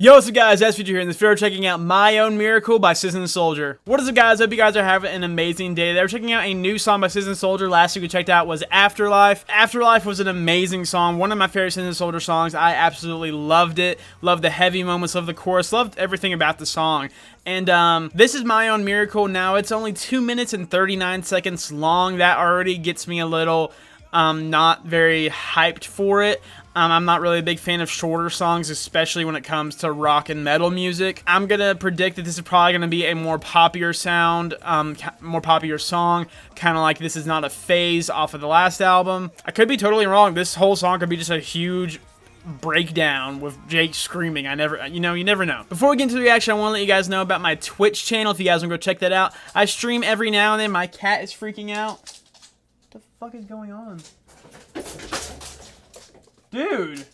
Yo, what's up guys, SVG here, in this video checking out My Own Miracle by Citizen Soldier. What is up guys, hope you guys are having an amazing day. They were checking out a new song by Citizen Soldier. Last week we checked out was Afterlife. Afterlife was an amazing song, one of my favorite Citizen Soldier songs. I absolutely loved it, loved the heavy moments, loved the chorus, loved everything about the song. And this is My Own Miracle. Now it's only 2 minutes and 39 seconds long. That already gets me a little not very hyped for it. I'm not really a big fan of shorter songs, especially when it comes to rock and metal music. I'm gonna predict that this is probably gonna be a more popular sound, more popular song, kind of like This Is Not a Phase off of the last album. I could be totally wrong. This whole song could be just a huge breakdown with Jake screaming. You never know. Before we get into the reaction, I want to let you guys know about my Twitch channel. If you guys want to go check that out, I stream every now and then. My cat is freaking out. What the fuck is going on? Dude, what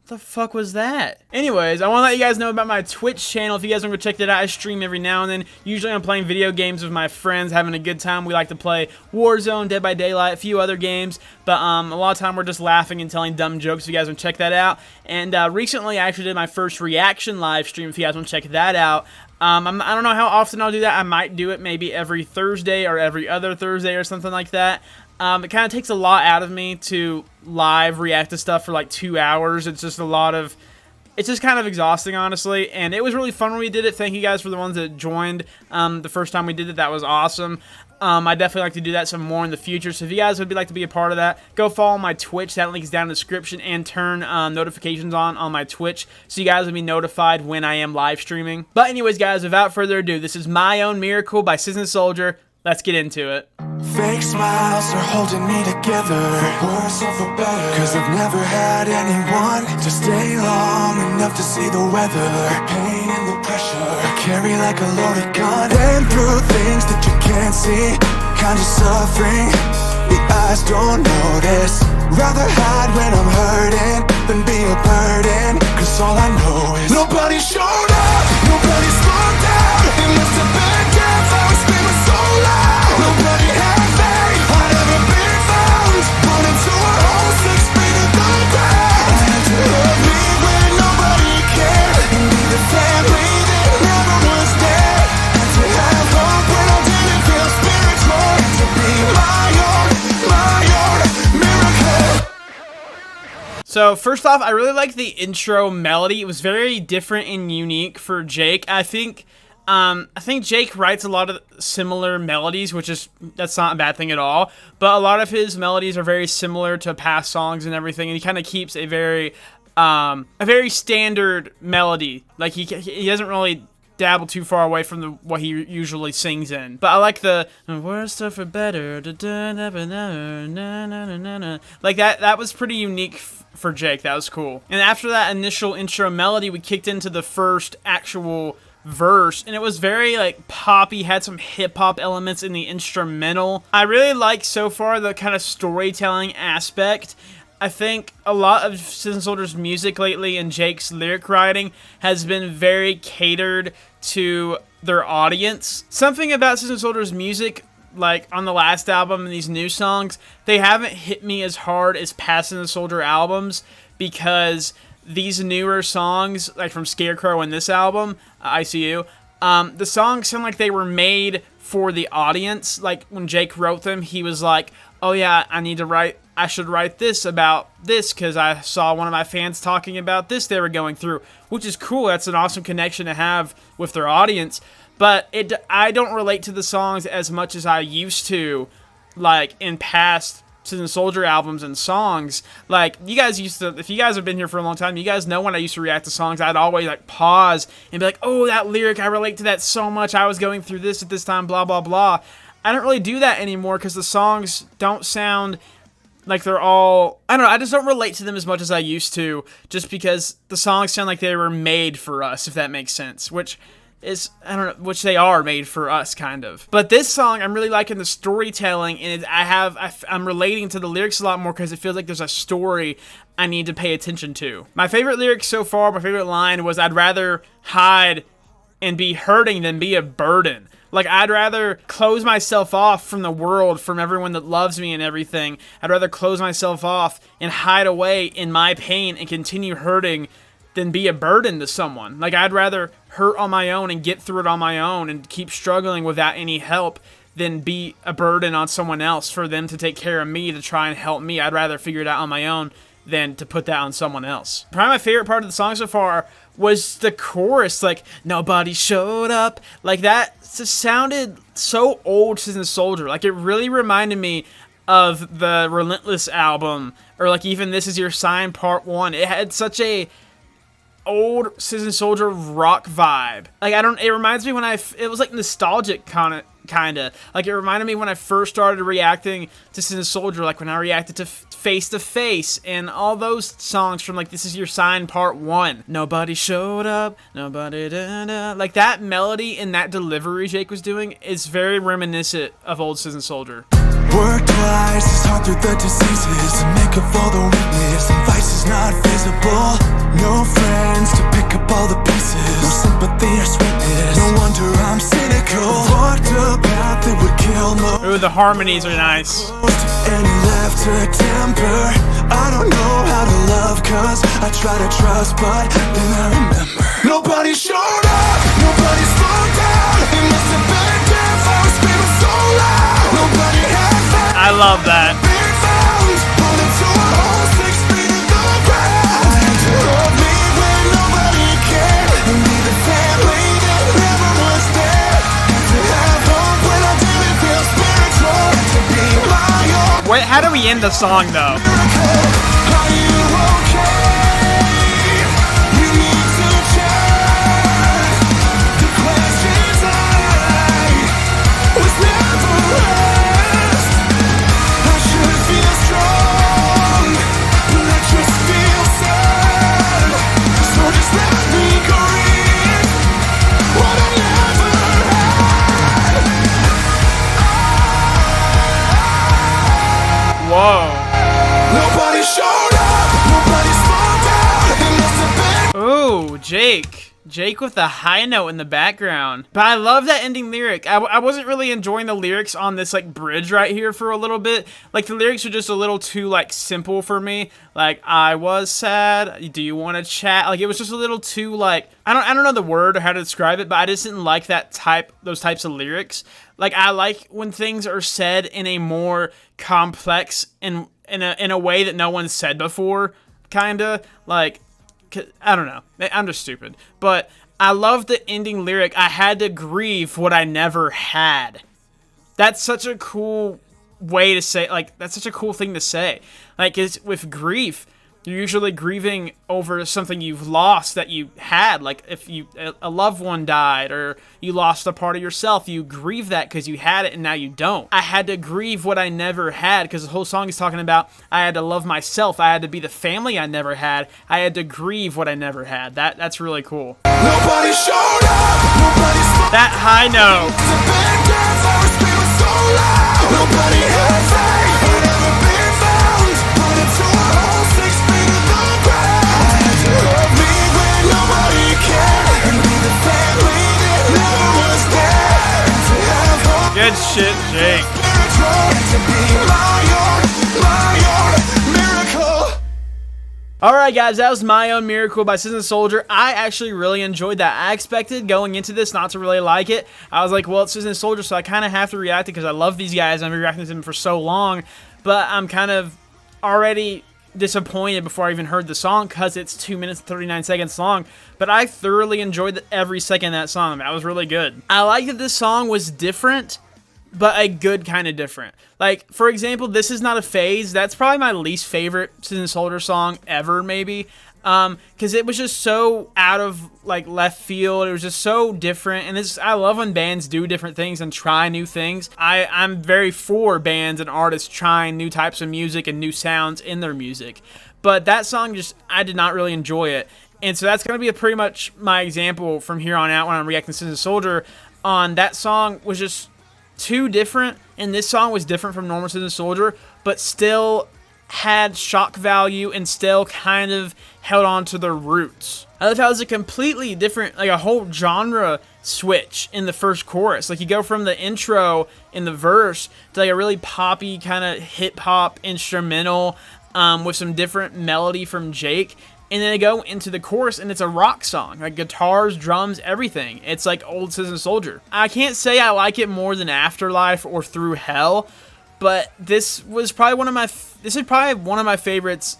the fuck was that? Anyways, I want to let you guys know about my Twitch channel. If you guys want to go check that out, I stream every now and then. Usually I'm playing video games with my friends, having a good time. We like to play Warzone, Dead by Daylight, a few other games. But a lot of time we're just laughing and telling dumb jokes. If you guys want to check that out. And recently I actually did my first reaction live stream. If you guys want to check that out. I don't know how often I'll do that. I might do it maybe every Thursday or every other Thursday or something like that. It kind of takes a lot out of me to live react to stuff for like 2 hours. It's just it's just kind of exhausting, honestly. And it was really fun when we did it. Thank you guys for the ones that joined the first time we did it. That was awesome. I definitely like to do that some more in the future. So if you guys would like to be a part of that, go follow my Twitch. That link is down in the description, and turn notifications on my Twitch so you guys will be notified when I am live streaming. But anyways, guys, without further ado, this is My Own Miracle by Citizen Soldier. Let's get into it. Fake smiles are holding me together, for worse or for better, cause I've never had anyone to stay long enough to see the weather. The pain and the pressure I carry like a loaded gun. Been through things that you can't see, kind of suffering the eyes don't notice. Rather hide when I'm hurting than be a burden, cause all I know is nobody showed up, nobody slowed down. It must have been death, I was screaming so loud. Nobody had faith, I'd ever been found. Born into a hole 6 feet of the ground. I had to love me when nobody cared, and be the family that never was there. Had to have hope when I didn't feel spiritual. Had to be my own miracle. So first off, I really like the intro melody. It was very different and unique for Jake. I think Jake writes a lot of similar melodies, that's not a bad thing at all. But a lot of his melodies are very similar to past songs and everything, and he kind of keeps a very standard melody. Like he doesn't really dabble too far away from what he usually sings in. But I like the worse stuff for better. Like that was pretty unique for Jake. That was cool. And after that initial intro melody, we kicked into the first actual verse, and it was very like poppy, had some hip-hop elements in the instrumental. I really like so far the kind of storytelling aspect. I think a lot of Citizen Soldier's music lately and Jake's lyric writing has been very catered to their audience. Something about Citizen Soldier's music, like on the last album and these new songs, they haven't hit me as hard as past Citizen Soldier albums, because these newer songs, like from Scarecrow and this album, ICU, the songs sound like they were made for the audience. Like when Jake wrote them, he was like, oh yeah, I should write this about this because I saw one of my fans talking about this they were going through, which is cool. That's an awesome connection to have with their audience. But I don't relate to the songs as much as I used to, like in past Citizen Soldier albums and songs. Like you guys used to, if you guys have been here for a long time, you guys know when I used to react to songs, I'd always like pause and be like, oh, that lyric, I relate to that so much. I was going through this at this time, blah, blah, blah. I don't really do that anymore because the songs don't sound like they're all, I don't know, I just don't relate to them as much as I used to, just because the songs sound like they were made for us, if that makes sense, which they are made for us, kind of. But this song, I'm really liking the storytelling, and I'm relating to the lyrics a lot more because it feels like there's a story I need to pay attention to. My favorite lyric so far, my favorite line was, I'd rather hide and be hurting than be a burden. Like, I'd rather close myself off from the world, from everyone that loves me and everything. I'd rather close myself off and hide away in my pain and continue hurting than be a burden to someone. Like, I'd rather hurt on my own and get through it on my own and keep struggling without any help than be a burden on someone else for them to take care of me, to try and help me. I'd rather figure it out on my own than to put that on someone else. Probably my favorite part of the song so far was the chorus, like, nobody showed up. Like, that just sounded so old Citizen Soldier. Like, it really reminded me of the Relentless album, or like even This Is Your Sign Part 1. It had such a old Citizen Soldier rock vibe. Like, it reminds me when it was like nostalgic kinda. Like, it reminded me when I first started reacting to Citizen Soldier, like when I reacted to Face to Face and all those songs from like This Is Your Sign Part 1. Nobody showed up, nobody da-da. Like, that melody and that delivery Jake was doing is very reminiscent of old Citizen Soldier. Work twice as hard through the diseases to make up for the weakness, and vice is not visible. No friends to pick up all the pieces, no sympathy or sweetness. No wonder I'm cynical. Walked a path that would kill most. Ooh, the harmonies are nice. And left a temper. I don't know how to love, cause I try to trust, but then I remember nobody showed up, nobody slowed down. It must have been dead for screaming so loud. Nobody had I love that. Wait, how do we end the song though? Whoa. Nobody showed up, nobody slowed down. It must have been. Ooh, Jake with the high note in the background. But I love that ending lyric. I wasn't really enjoying the lyrics on this like bridge right here for a little bit. Like, the lyrics were just a little too like simple for me. Like, I was sad, do you want to chat? Like, it was just a little too like, I don't know the word or how to describe it, but I just didn't like those types of lyrics. Like, I like when things are said in a more complex and in a way that no one's said before, kinda. Like, I don't know. I'm just stupid. But I love the ending lyric, I had to grieve what I never had. That's such a cool way to say, like, that's such a cool thing to say. Like, it's, with grief, you're usually grieving over something you've lost that you had. Like, if a loved one died or you lost a part of yourself, you grieve that because you had it and now you don't. I had to grieve what I never had, because the whole song is talking about I had to love myself. I had to be the family I never had. I had to grieve what I never had. That's really cool. Nobody showed up, nobody slowed. That high note. Nobody had faith, but never been found. Put it to a whole 6 feet in the ground. I had to love me when nobody cared, and be the family that never was there. And to have hope. Good shit, Jake. And to be my own miracle. Alright guys, that was My Own Miracle by Citizen Soldier. I actually really enjoyed that. I expected going into this not to really like it. I was like, well, it's Citizen Soldier, so I kind of have to react it because I love these guys. I've been reacting to them for so long. But I'm kind of already disappointed before I even heard the song because it's 2 minutes and 39 seconds long. But I thoroughly enjoyed every second of that song. That was really good. I like that this song was different, but a good kind of different. Like, for example, This Is Not a Phase. That's probably my least favorite Citizen Soldier song ever, maybe. Because it was just so out of, like, left field. It was just so different. And I love when bands do different things and try new things. I'm very for bands and artists trying new types of music and new sounds in their music. But that song I did not really enjoy it. And so that's going to be pretty much my example from here on out when I'm reacting to Citizen Soldier. That song was just too different, and this song was different from normal Citizen Soldier, but still had shock value and still kind of held on to their roots. I love how it was a completely different, like a whole genre switch in the first chorus. Like, you go from the intro in the verse to like a really poppy kind of hip hop instrumental with some different melody from Jake. And then they go into the chorus, and it's a rock song. Like, guitars, drums, everything. It's like old Citizen Soldier. I can't say I like it more than Afterlife or Through Hell, but this was probably one of my favorites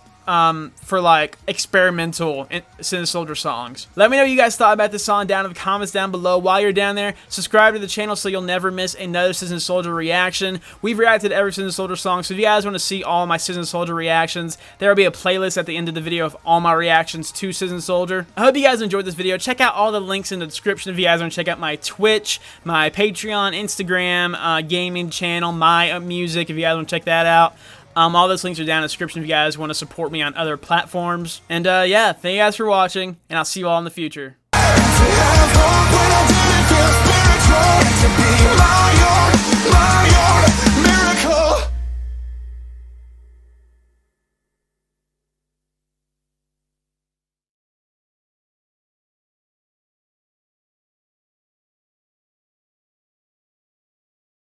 for like experimental Citizen Soldier songs. Let me know what you guys thought about this song down in the comments down below. While you're down there, subscribe to the channel so you'll never miss another Citizen Soldier reaction. We've reacted to every Citizen Soldier song, so if you guys want to see all my Citizen Soldier reactions, there will be a playlist at the end of the video of all my reactions to Citizen Soldier. I hope you guys enjoyed this video. Check out all the links in the description if you guys want to check out my Twitch, my Patreon, Instagram, gaming channel, my music if you guys want to check that out. All those links are down in the description if you guys want to support me on other platforms. And yeah, thank you guys for watching, and I'll see you all in the future. To have hope when I didn't feel spiritual, to be my own